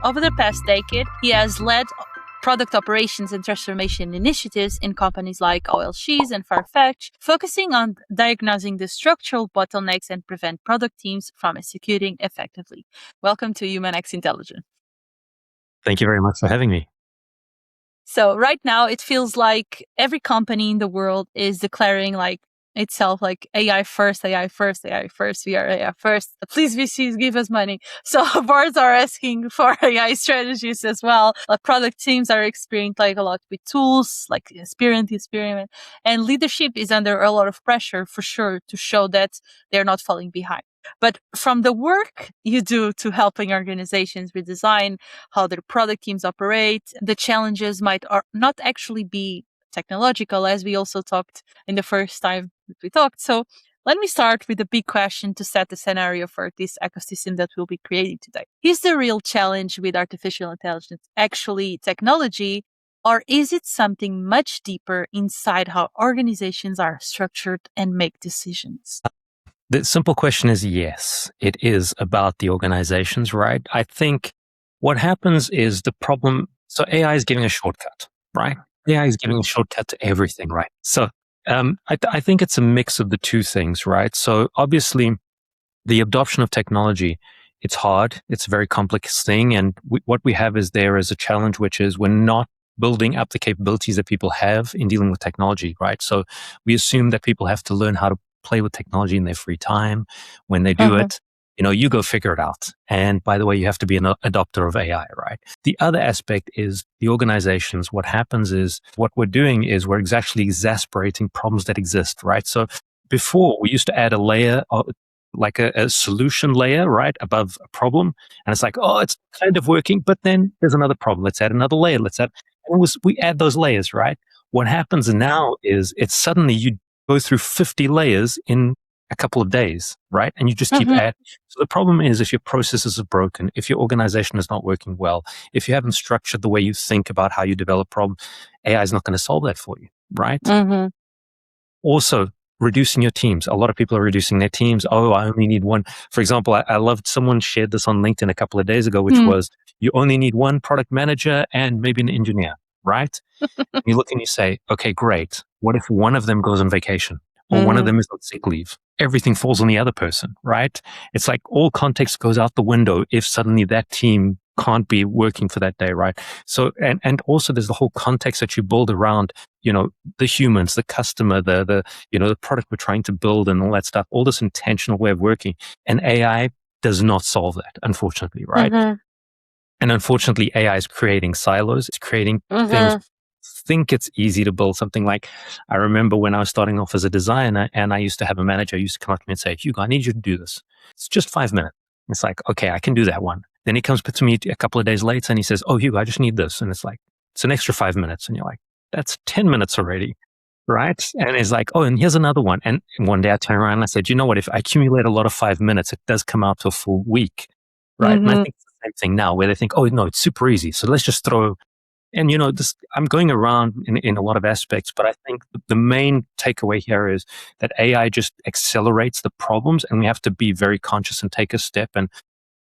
Over the past decade, he has led product operations and transformation initiatives in companies like OLX and Farfetch, focusing on diagnosing the structural bottlenecks and prevent product teams from executing effectively. Welcome to Human X Intelligence. Thank you very much for having me. So right now, it feels like every company in the world is declaring itself like AI first, AI first, AI first, we are AI first. Please VCs give us money. So boards are asking for AI strategies as well. Product teams are experiencing like a lot with tools, like experiment, and leadership is under a lot of pressure for sure to show that they're not falling behind. But from the work you do to helping organizations redesign how their product teams operate, the challenges might not actually be technological, as we also talked in the first time that we talked. So let me start with a big question to set the scenario for this ecosystem that we'll be creating today. Is the real challenge with artificial intelligence actually technology, or is it something much deeper inside how organizations are structured and make decisions? The simple question is yes, it is about the organizations, right? I think what happens is the problem. So AI is giving a shortcut, right? AI is giving a shortcut to everything, right? So I think it's a mix of the two things, right? So obviously, the adoption of technology, it's hard. It's a very complex thing. And what we have is there is a challenge, which is we're not building up the capabilities that people have in dealing with technology, right? So we assume that people have to learn how to play with technology in their free time. When they do it, you go figure it out. And by the way, you have to be an adopter of AI, right? The other aspect is the organizations. What happens is what we're doing is we're actually exasperating problems that exist, right? So before we used to add a layer of, like a solution layer, right, above a problem. And it's like, oh, it's kind of working, but then there's another problem. Let's add another layer. We add those layers, right? What happens now is it's suddenly you go through 50 layers in a couple of days, right? And you just keep adding. So the problem is if your processes are broken, if your organization is not working well, if you haven't structured the way you think about how you develop problems, AI is not going to solve that for you, right? Also, reducing your teams. A lot of people are reducing their teams. Oh, I only need one. For example, I loved someone shared this on LinkedIn a couple of days ago, which was you only need one product manager and maybe an engineer, right? You look and you say, okay, great. What if one of them goes on vacation or one of them is on sick leave? Everything falls on the other person, right? It's like all context goes out the window if suddenly that team can't be working for that day, right? So, and also there's the whole context that you build around, the humans, the customer, the product we're trying to build and all that stuff, all this intentional way of working. And AI does not solve that, unfortunately, right? And unfortunately, AI is creating silos. It's creating things. Think it's easy to build something. Like I remember when I was starting off as a designer and I used to have a manager who used to come up to me and say, Hugo, I need you to do this. It's just 5 minutes. It's like, okay, I can do that one. Then he comes to me a couple of days later and he says, oh, Hugo, I just need this. And it's like, it's an extra 5 minutes. And you're like, that's 10 minutes already. Right. And it's like, oh, and here's another one. And one day I turned around and I said, you know what? If I accumulate a lot of 5 minutes, it does come out to a full week. Right. And I think it's the same thing now where they think, oh, no, it's super easy. So let's just throw. And, I'm going around in a lot of aspects, but I think the main takeaway here is that AI just accelerates the problems and we have to be very conscious and take a step and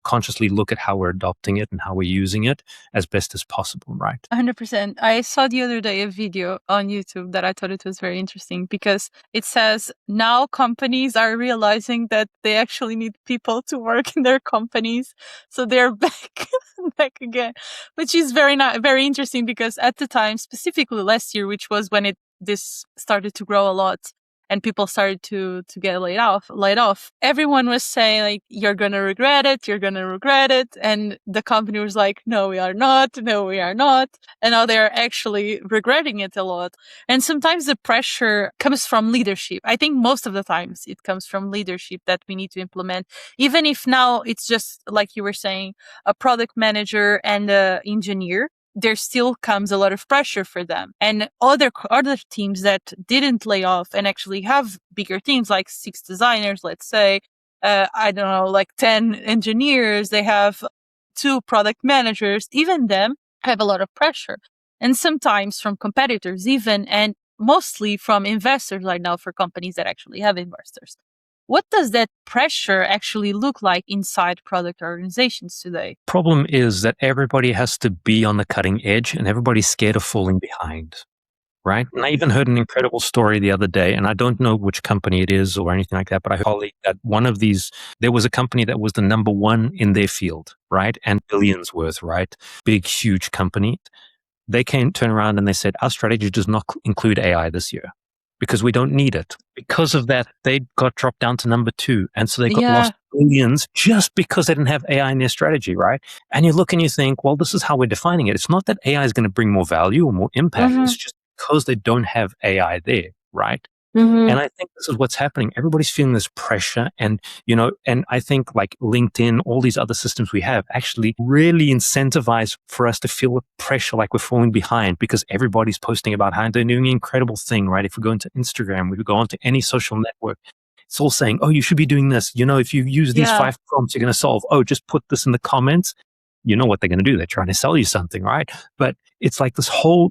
consciously look at how we're adopting it and how we're using it as best as possible, right? 100%. I saw the other day a video on YouTube that I thought it was very interesting because it says now companies are realizing that they actually need people to work in their companies. So they're back again, which is very interesting because at the time, specifically last year, which was when this started to grow a lot, and people started to get laid off. Everyone was saying like, you're going to regret it. And the company was like, no, we are not. And now they're actually regretting it a lot. And sometimes the pressure comes from leadership. I think most of the times it comes from leadership that we need to implement, even if now it's just like you were saying, a product manager and an engineer. There still comes a lot of pressure for them. And other teams that didn't lay off and actually have bigger teams, like 6 designers, let's say, 10 engineers, they have 2 product managers, even them have a lot of pressure. And sometimes from competitors even, and mostly from investors right now for companies that actually have investors. What does that pressure actually look like inside product organizations today? Problem is that everybody has to be on the cutting edge and everybody's scared of falling behind. Right. And I even heard an incredible story the other day, and I don't know which company it is or anything like that, but I heard a colleague that there was a company that was the number one in their field, right? And billions worth, right? Big, huge company. They turn around and they said, our strategy does not include AI this year because we don't need it. Because of that, they got dropped down to number two. And so they got lost billions just because they didn't have AI in their strategy, right? And you look and you think, well, this is how we're defining it. It's not that AI is going to bring more value or more impact. Mm-hmm. It's just because they don't have AI there, right? And I think this is what's happening. Everybody's feeling this pressure and, and I think like LinkedIn, all these other systems we have actually really incentivize for us to feel the pressure like we're falling behind because everybody's posting about how they're doing an incredible thing, right? If we go into Instagram, we go onto any social network, it's all saying, oh, you should be doing this. If you use these 5 prompts, you're going to solve. Oh, just put this in the comments. You know what they're going to do. They're trying to sell you something, right? But it's like this whole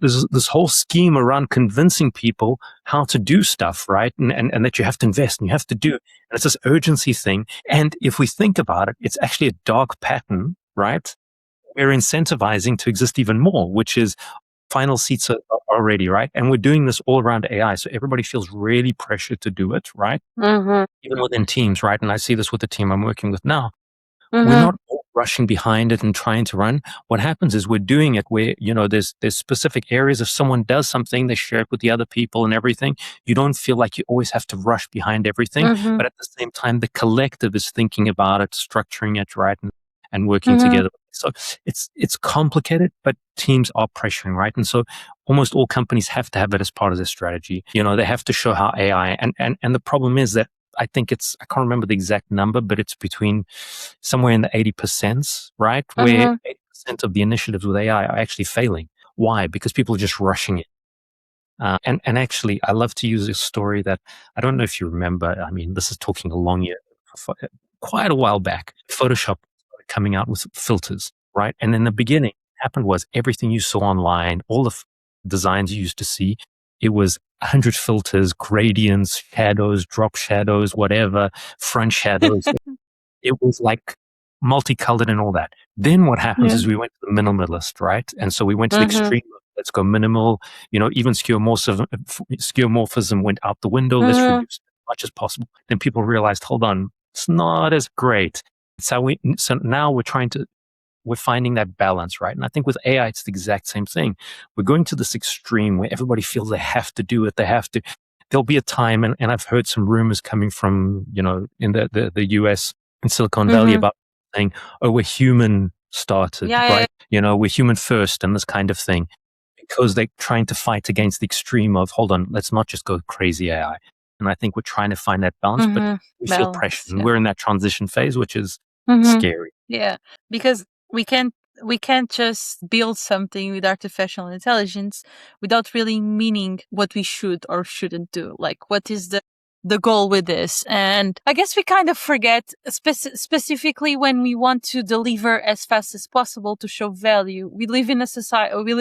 scheme around convincing people how to do stuff, right? And that you have to invest and you have to do. And it's this urgency thing. And if we think about it, it's actually a dark pattern, right? We're incentivizing to exist even more, which is final seats are already, right? And we're doing this all around AI. So everybody feels really pressured to do it, right? Even within teams, right? And I see this with the team I'm working with now. We're not all rushing behind it and trying to run. What happens is we're doing it where, there's specific areas. If someone does something, they share it with the other people and everything. You don't feel like you always have to rush behind everything. But at the same time, the collective is thinking about it, structuring it, right? And working together. So it's complicated, but teams are pressuring, right? And so almost all companies have to have it as part of their strategy. They have to show how AI and the problem is that I think I can't remember the exact number, but it's between somewhere in the 80%, right? Where 80% of the initiatives with AI are actually failing. Why? Because people are just rushing it. And actually, I love to use a story that I don't know if you remember. I mean, this is talking a long year, quite a while back. Photoshop started coming out with filters, right? And in the beginning, what happened was everything you saw online, all the designs you used to see, it was 100 filters, gradients, shadows, drop shadows, whatever, front shadows. It was like multicolored and all that. Then what happens is we went to the minimalist, right? And so we went to the extreme. Let's go minimal, even skeuomorphism went out the window. Let's reduce it as much as possible. Then people realized, hold on, it's not as great. So now we're finding that balance, right? And I think with AI, it's the exact same thing. We're going to this extreme where everybody feels they have to do it. There'll be a time, and I've heard some rumors coming from, in the US, in Silicon Valley about saying, oh, we're human started, right? We're human first and this kind of thing, because they're trying to fight against the extreme of, hold on, let's not just go crazy AI. And I think we're trying to find that balance, but we feel pressure. And we're in that transition phase, which is scary. Yeah, because we can't just build something with artificial intelligence without really meaning what we should or shouldn't do. Like, what is the goal with this? And I guess we kind of forget, specifically when we want to deliver as fast as possible to show value. We live in a society, we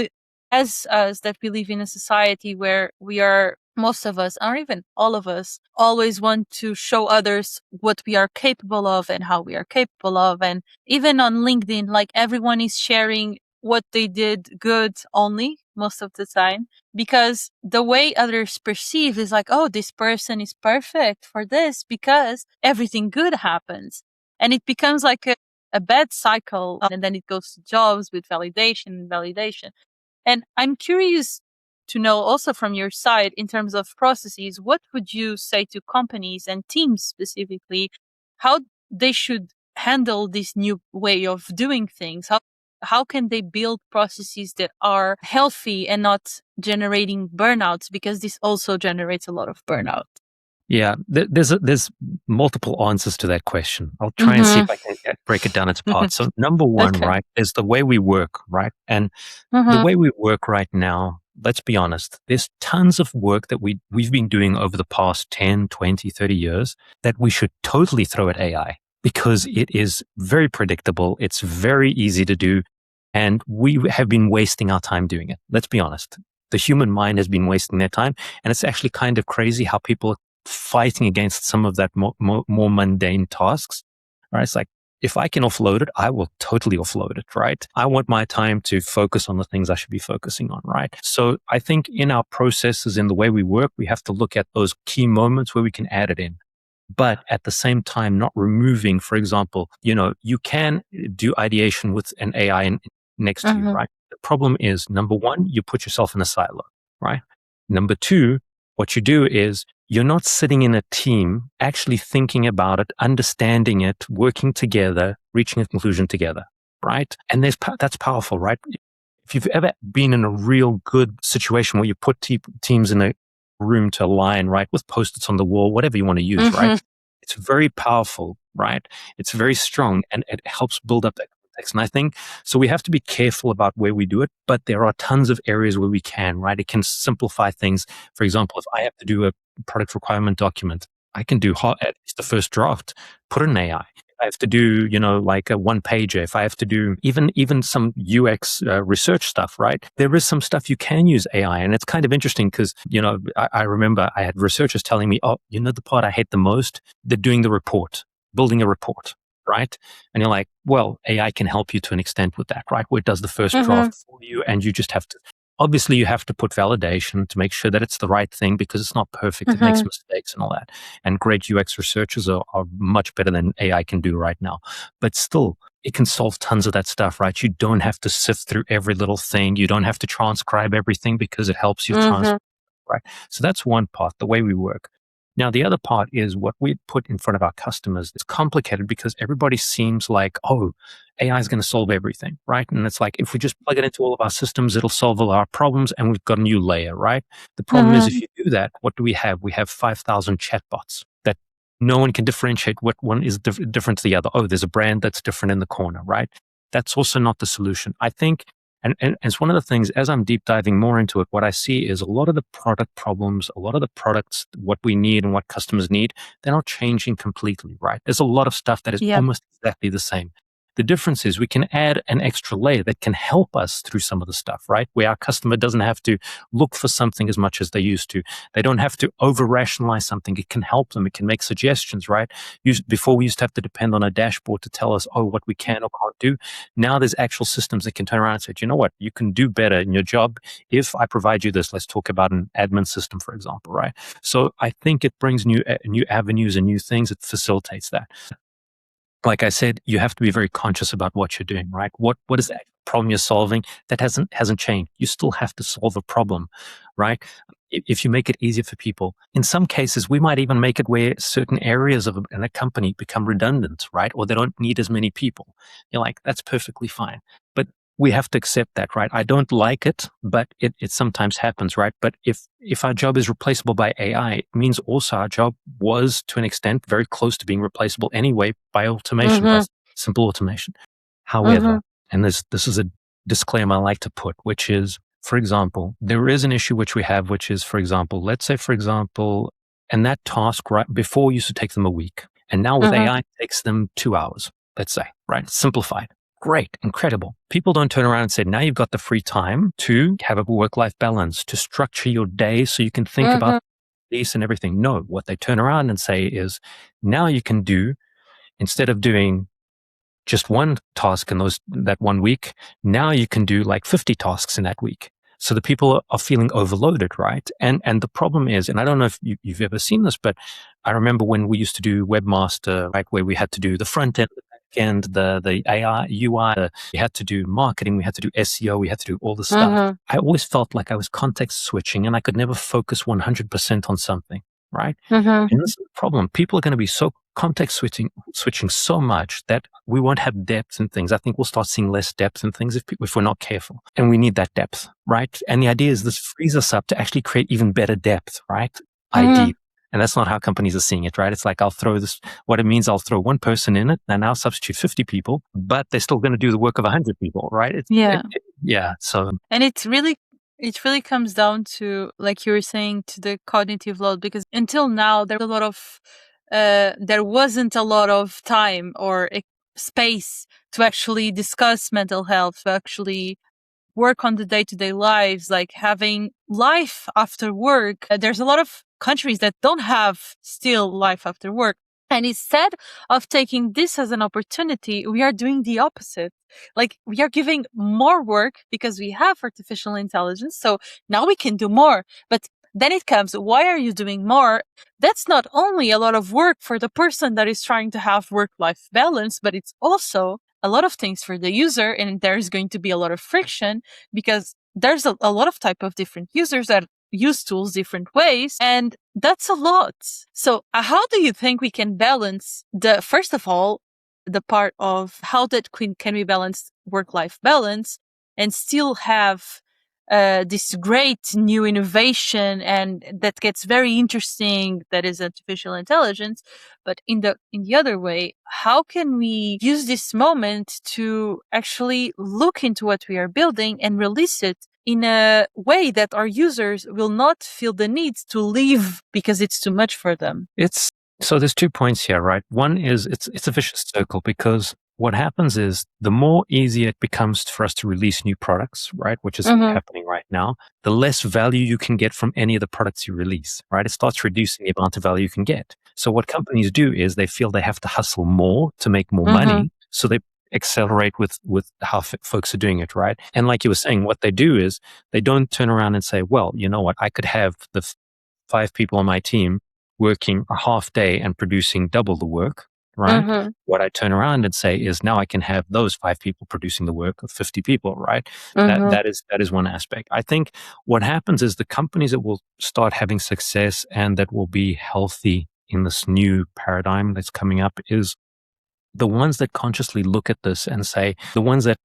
live in a society where we are, most of us, or even all of us, always want to show others what we are capable of and how we are capable of. And even on LinkedIn, like, everyone is sharing what they did good only most of the time, because the way others perceive is like, oh, this person is perfect for this because everything good happens. And it becomes like a bad cycle. And then it goes to jobs with validation. And I'm curious to know also from your side, in terms of processes, what would you say to companies and teams specifically, how they should handle this new way of doing things? How can they build processes that are healthy and not generating burnouts? Because this also generates a lot of burnout. Yeah, there's multiple answers to that question. I'll try and see if I can break it down into parts. So number one, right, is the way we work, right? And the way we work right now, let's be honest, there's tons of work that we've been doing over the past 10, 20, 30 years that we should totally throw at AI, because it is very predictable. It's very easy to do. And we have been wasting our time doing it. Let's be honest. The human mind has been wasting their time. And it's actually kind of crazy how people fighting against some of that more mundane tasks, right? It's like, if I can offload it, I will totally offload it, right? I want my time to focus on the things I should be focusing on, right? So I think in our processes, in the way we work, we have to look at those key moments where we can add it in. But at the same time, not removing, for example, you can do ideation with an AI next to you, right? The problem is, number one, you put yourself in a silo, right? Number two, what you do is you're not sitting in a team actually thinking about it, understanding it, working together, reaching a conclusion together, right? And that's powerful, right? If you've ever been in a real good situation where you put teams in a room to align, right, with post-its on the wall, whatever you want to use, right? It's very powerful, right? It's very strong, and it helps build up that context. And I think so. We have to be careful about where we do it, but there are tons of areas where we can, right? It can simplify things. For example, if I have to do a product requirement document, I can do at least the first draft, put in AI. If I have to do, like a one pager, if I have to do even some UX research stuff, right? There is some stuff you can use AI. And it's kind of interesting because, I remember I had researchers telling me, oh, the part I hate the most? They're doing the report, building a report, right? And you're like, well, AI can help you to an extent with that, right? Where it does the first draft for you, and you just have to, obviously you have to put validation to make sure that it's the right thing, because it's not perfect. It makes mistakes and all that. And great UX researchers are much better than AI can do right now. But still, it can solve tons of that stuff, right? You don't have to sift through every little thing. You don't have to transcribe everything because it helps you transcribe, right? So that's one part, the way we work. Now, the other part is what we put in front of our customers. It's complicated because everybody seems like, oh, AI is going to solve everything, right? And it's like, if we just plug it into all of our systems, it'll solve all our problems, and we've got a new layer, right? The problem is, if you do that, what do we have? We have 5,000 chatbots that no one can differentiate what one is different to the other. Oh, there's a brand that's different in the corner, right? That's also not the solution. I think, and it's one of the things, as I'm deep diving more into it, what I see is a lot of the product problems, a lot of the products, what we need and what customers need, they're not changing completely, right? There's a lot of stuff that is almost exactly the same. The difference is we can add an extra layer that can help us through some of the stuff, right? Where our customer doesn't have to look for something as much as they used to. They don't have to over-rationalize something. It can help them. It can make suggestions, right? Before, we used to have to depend on a dashboard to tell us, oh, what we can or can't do. Now there's actual systems that can turn around and say, you know what? You can do better in your job if I provide you this. Let's talk about an admin system, for example, right? So I think it brings new avenues and new things. It facilitates that. Like I said, you have to be very conscious about what you're doing, right? What is the problem you're solving? That hasn't changed. You still have to solve a problem, right? If you make it easier for people, in some cases, we might even make it where certain areas in a company become redundant, right? Or they don't need as many people. You're like, that's perfectly fine. But we have to accept that, right? I don't like it, but it sometimes happens, right? But if our job is replaceable by AI, it means also our job was, to an extent, very close to being replaceable anyway by automation, by simple automation. However, and this is a disclaimer I like to put, which is, for example, there is an issue which we have, which is, for example, let's say, for example, and that task right before used to take them a week, and now with AI it takes them 2 hours, let's say, right? Simplified. Great, incredible. People don't turn around and say, now you've got the free time to have a work-life balance, to structure your day so you can think about this and everything. No, what they turn around and say is, now you can do, instead of doing just one task in that 1 week, now you can do like 50 tasks in that week. So the people are feeling overloaded, right? And the problem is, and I don't know if you've ever seen this, but I remember when we used to do Webmaster, right, where we had to do the front end, the back end, the AI, UI, we had to do marketing, we had to do SEO, we had to do all this stuff. I always felt like I was context switching and I could never focus 100% on something, right? And this is the problem. People are going to be so context switching so much that we won't have depth in things. I think we'll start seeing less depth in things if we're not careful. And we need that depth, right? And the idea is this frees us up to actually create even better depth, right? ID. And that's not how companies are seeing it, right? It's like, I'll throw one person in it and I'll substitute 50 people, but they're still going to do the work of 100 people, right? So, and it really comes down to, like you were saying, to the cognitive load, because until now there wasn't a lot of time or space to actually discuss mental health, to actually work on the day-to-day lives, like having life after work. There's a lot of countries that don't have still life after work. And instead of taking this as an opportunity, we are doing the opposite. Like, we are giving more work because we have artificial intelligence. So now we can do more. But then it comes, why are you doing more? That's not only a lot of work for the person that is trying to have work-life balance, but it's also a lot of things for the user. And there's going to be a lot of friction because there's a lot of type of different users that use tools different ways, and that's a lot. So how do you think we can balance first of all, the part of how that can we balance work-life balance and still have this great new innovation and that gets very interesting, that is artificial intelligence, but in the other way, how can we use this moment to actually look into what we are building and release it in a way that our users will not feel the need to leave because it's too much for them? So there's 2 points here, right? One is it's a vicious circle, because what happens is the more easier it becomes for us to release new products, right, which is happening right now, the less value you can get from any of the products you release, right? It starts reducing the amount of value you can get. So what companies do is they feel they have to hustle more to make more money. So they accelerate with how folks are doing it, right? And like you were saying, what they do is they don't turn around and say, well, you know what, I could have the 5 people on my team working a half day and producing double the work, right? What I turn around and say is, now I can have those 5 people producing the work of 50 people, right? That is one aspect. I think what happens is the companies that will start having success and that will be healthy in this new paradigm that's coming up is the ones that consciously look at this and say, the ones that,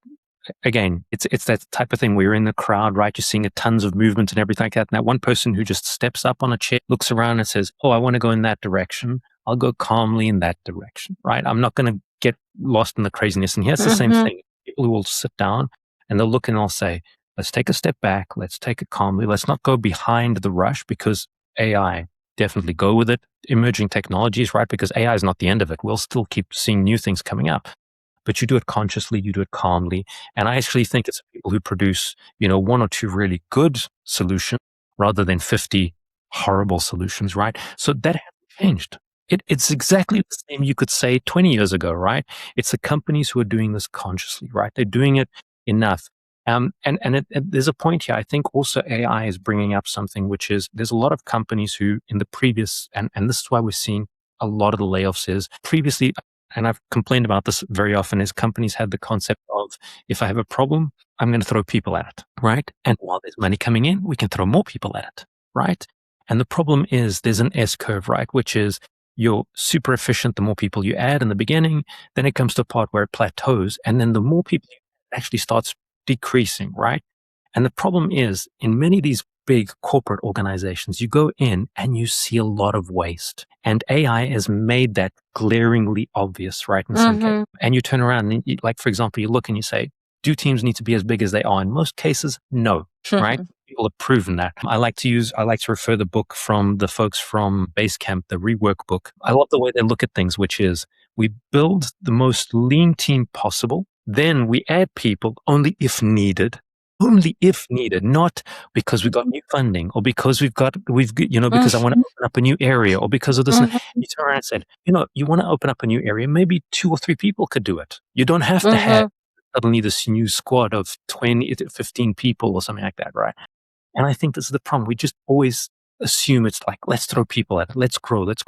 again, it's that type of thing where you're in the crowd, right? You're seeing tons of movement and everything like that. And that one person who just steps up on a chair, looks around and says, oh, I want to go in that direction. I'll go calmly in that direction, right? I'm not going to get lost in the craziness. And here's the same thing. People who will sit down and they'll look and they'll say, let's take a step back. Let's take it calmly. Let's not go behind the rush, because AI, definitely go with it. Emerging technologies, right? Because AI is not the end of it. We'll still keep seeing new things coming up. But you do it consciously, you do it calmly. And I actually think it's people who produce, 1 or 2 really good solutions rather than 50 horrible solutions, right? So that hasn't changed. It's exactly the same you could say 20 years ago, right? It's the companies who are doing this consciously, right? They're doing it enough. And there's a point here. I think also AI is bringing up something, which is there's a lot of companies who in the previous, and this is why we're seeing a lot of the layoffs is previously, and I've complained about this very often, is companies had the concept of, if I have a problem, I'm going to throw people at it, right? And while there's money coming in, we can throw more people at it, right? And the problem is there's an S curve, right? Which is you're super efficient the more people you add in the beginning, then it comes to a part where it plateaus, and then the more people it actually starts decreasing, right? And the problem is in many of these big corporate organizations, you go in and you see a lot of waste. And AI has made that glaringly obvious, right? In some cases. And you turn around and like, for example, you look and you say, do teams need to be as big as they are? In most cases, no, right? People have proven that. I like to refer the book from the folks from Basecamp, the Rework book. I love the way they look at things, which is we build the most lean team possible. Then we add people only if needed, not because we've got new funding or because because I want to open up a new area or because of this. You turn around and said, you want to open up a new area, maybe 2 or 3 people could do it. You don't have to have suddenly this new squad of 20 to 15 people or something like that, right? And I think this is the problem. We just always assume it's like, let's throw people at it, let's grow. And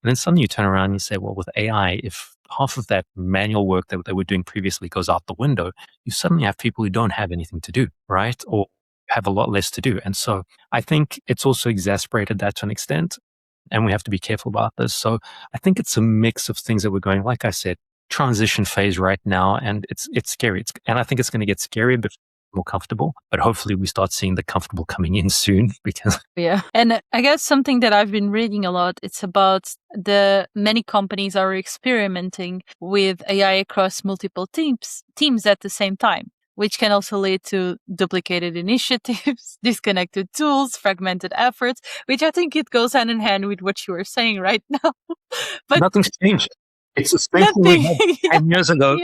then suddenly you turn around and you say, well, with AI, if half of that manual work that they were doing previously goes out the window, you suddenly have people who don't have anything to do, right? Or have a lot less to do. And so I think it's also exacerbated that to an extent, and we have to be careful about this. So I think it's a mix of things that we're going, like I said, transition phase right now, and it's scary. And I think it's going to get scarier before more comfortable, but hopefully we start seeing the comfortable coming in soon. Because and I guess something that I've been reading a lot, it's about the many companies are experimenting with AI across multiple teams at the same time, which can also lead to duplicated initiatives, disconnected tools, fragmented efforts, which I think it goes hand in hand with what you were saying right now. But nothing's changed. It's the same thing we had 10 years ago.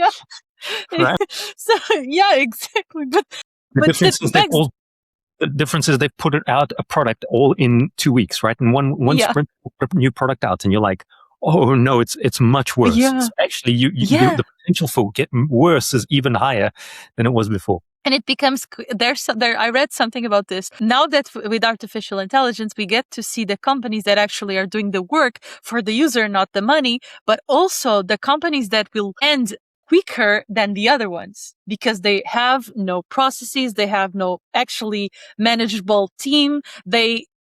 Right? So, yeah, exactly. But the difference is The difference is they've put it out a product all in 2 weeks, right? And one Yeah. sprint, put a new product out, and you're like, oh no, it's much worse. Yeah. So actually, Yeah. the potential for getting worse is even higher than it was before. And it becomes I read something about this. Now that with artificial intelligence, we get to see the companies that actually are doing the work for the user, not the money, but also the companies that will end quicker than the other ones because they have no processes. They have no actually manageable team.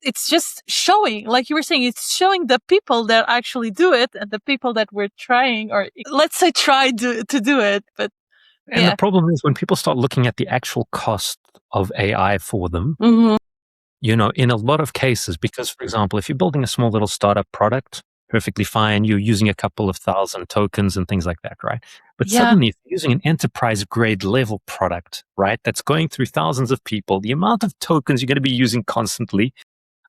It's just showing, like you were saying, it's showing the people that actually do it and the people that were trying, or let's say tried to do it. But And the problem is when people start looking at the actual cost of AI for them, in a lot of cases, because, for example, if you're building a small little startup product, perfectly fine, you're using a couple of thousand tokens and things like that, right? But suddenly, if you're using an enterprise grade level product, right, that's going through thousands of people, the amount of tokens you're going to be using constantly,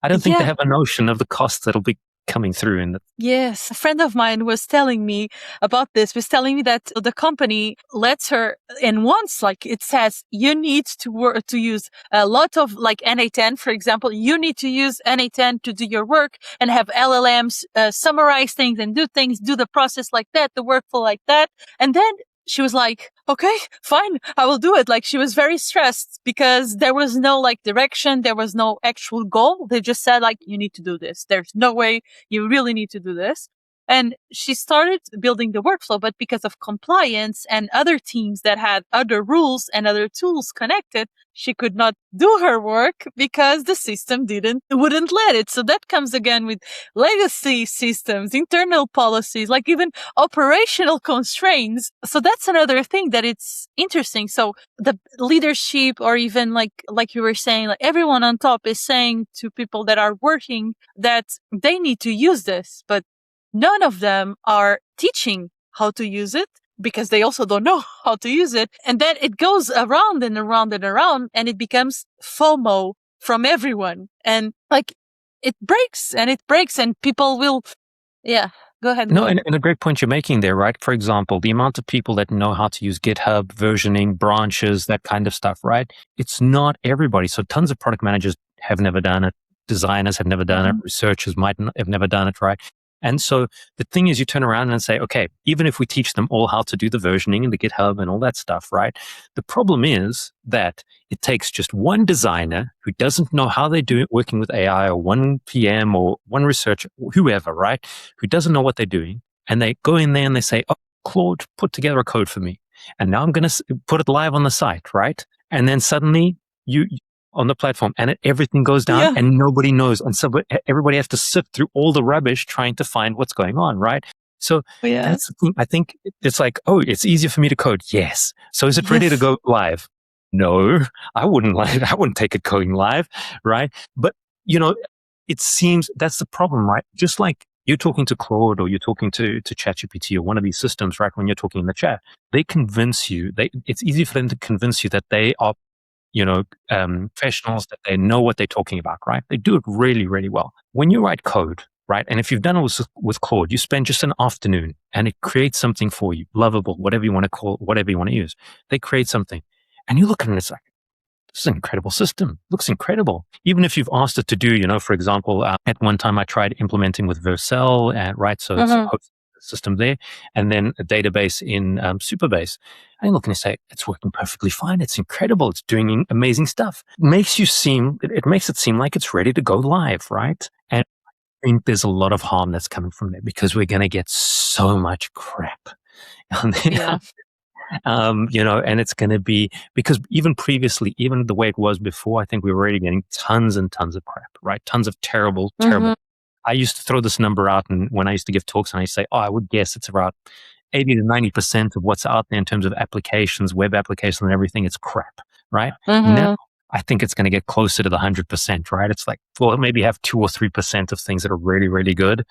I don't think they have a notion of the cost that'll be coming through in the. Yes. A friend of mine was telling me about this, was telling me that the company lets her, and once, like it says, you need to use a lot of, like NA10, for example, you need to use NA10 to do your work and have LLMs summarize things and do the process like that, the workflow like that. And then she was like, okay, fine, I will do it. Like, she was very stressed because there was no like direction. There was no actual goal. They just said like, you need to do this. There's no way you really need to do this. And she started building the workflow, but because of compliance and other teams that had other rules and other tools connected, she could not do her work because the system wouldn't let it. So that comes again with legacy systems, internal policies, like even operational constraints. So that's another thing that it's interesting. So the leadership, or even like you were saying, like everyone on top is saying to people that are working that they need to use this, but none of them are teaching how to use it because they also don't know how to use it. And then it goes around and around and around, and it becomes FOMO from everyone. And like it breaks and people will, go ahead. No, and a great point you're making there, right? For example, the amount of people that know how to use GitHub, versioning, branches, that kind of stuff, right? It's not everybody. So tons of product managers have never done it. Designers have never done it. Researchers might have never done it, right? And so the thing is, you turn around and say, okay, even if we teach them all how to do the versioning and the GitHub and all that stuff, right? The problem is that it takes just one designer who doesn't know how they do it working with AI, or one PM or one researcher, whoever, right? Who doesn't know what they're doing. And they go in there and they say, oh, Claude, put together a code for me. And now I'm going to put it live on the site, right? And then suddenly you on the platform, and everything goes down and nobody knows. And so everybody has to sift through all the rubbish trying to find what's going on, right? So that's the thing. I think it's like, oh, it's easier for me to code. Yes. So is it ready to go live? No, I wouldn't take it going live, right? But, it seems that's the problem, right? Just like you're talking to Claude or you're talking to ChatGPT or one of these systems, right? When you're talking in the chat, they convince you, it's easy for them to convince you that they are professionals, that they know what they're talking about, right? They do it really, really well. When you write code, right? And if you've done it with Claude, you spend just an afternoon and it creates something for you, lovable, whatever you want to call it, whatever you want to use. They create something and you look at it and it's like, this is an incredible system. Looks incredible. Even if you've asked it to do, for example, at one time I tried implementing with Vercel, right? So it's a system there, and then a database in Superbase. And you look and you say, it's working perfectly fine. It's incredible. It's doing amazing stuff. It makes it seem like it's ready to go live, right? And I think there's a lot of harm that's coming from there because we're going to get so much crap. And it's going to be, because even previously, even the way it was before, I think we were already getting tons and tons of crap, right? Tons of terrible. I used to throw this number out, and when I used to give talks, and I used to say, I would guess it's about 80 to 90% of what's out there in terms of applications, web applications and everything, it's crap, right? Now, I think it's going to get closer to the 100%, right? It's like, well, maybe have 2 or 3% of things that are really, really good.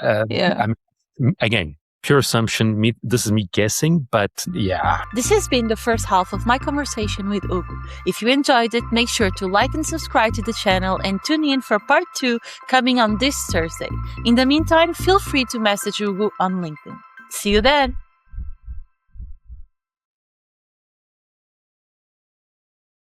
Again, pure assumption. This is me guessing, but yeah. This has been the first half of my conversation with Hugo. If you enjoyed it, make sure to like and subscribe to the channel and tune in for part 2 coming on this Thursday. In the meantime, feel free to message Hugo on LinkedIn. See you then!